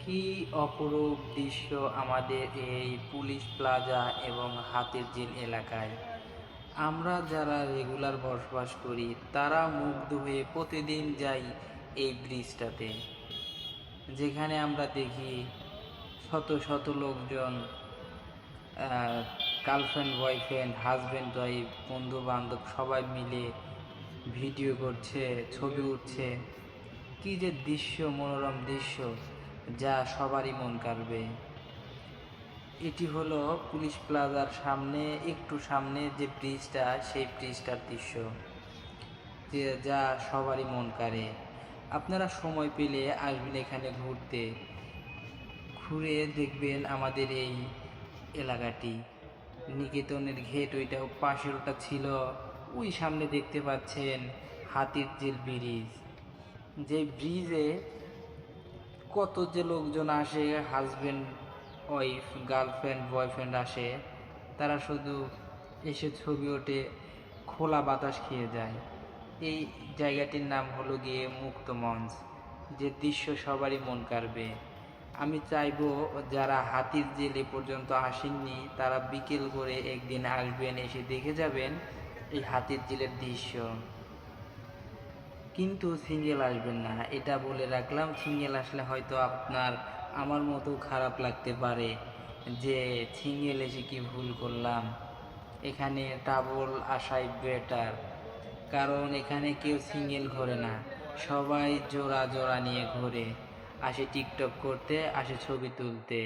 কি অপরূপ দৃশ্য আমাদের এই পুলিশ প্লাজা এবং হাতিরঝিল এলাকায়। আমরা যারা রেগুলার বসবাস করি তারা মুগ্ধ হয়ে প্রতিদিন যাই এই ব্রিজটাতে, যেখানে আমরা দেখি শত শত লোকজন, গার্লফ্রেন্ড বয়ফ্রেন্ড হাজব্যান্ড ওয়াইফ বন্ধু বান্ধব সবাই মিলে ভিডিও করছে, ছবি উঠছে। কি যে দৃশ্য, মনোরম দৃশ্য, যা সবারই মন কাড়বে। এটি হলো পুলিশ প্লাজার সামনে, একটু সামনে যে ব্রিজটা, সেই ব্রিজটার দৃশ্য, যা সবারই মন কাড়ে। আপনারা সময় পেলে আসবেন এখানে ঘুরতে, ঘুরে দেখবেন আমাদের এই এলাকাটি। নিকেতনের ঘেট ওইটা পাশের, ওটা ছিল ওই সামনে দেখতে পাচ্ছেন হাতিরঝিল ব্রিজ। যে ব্রিজে কত যে লোকজন আসে, হাজব্যান্ড ওয়াইফ গার্লফ্রেন্ড বয়ফ্রেন্ড আসে, তারা শুধু এসে ছবি ওঠে, খোলা বাতাস খেয়ে যায়। এই জায়গাটির নাম হলো গিয়ে মুক্ত মঞ্চ, যে দৃশ্য সবারই মন কাড়বে। আমি চাইবো যারা হাতিরঝিল এ পর্যন্ত আসেননি তারা বিকেল করে একদিন আসবেন, এসে দেখে যাবেন এই হাতিরঝিলের দৃশ্য। কিন্তু সিঙ্গেল আসবেন না, এটা বলে রাখলাম। সিঙ্গেল আসলে হয়তো আপনার আমার মতো খারাপ লাগতে পারে যে সিঙ্গেল এসে কি ভুল করলাম। এখানে ডাবল আসাই বেটার, কারণ এখানে কেউ সিঙ্গেল ঘোরে না, সবাই জোড়া জোড়া নিয়ে ঘোরে, আসে টিকটক করতে, আসে ছবি তুলতে।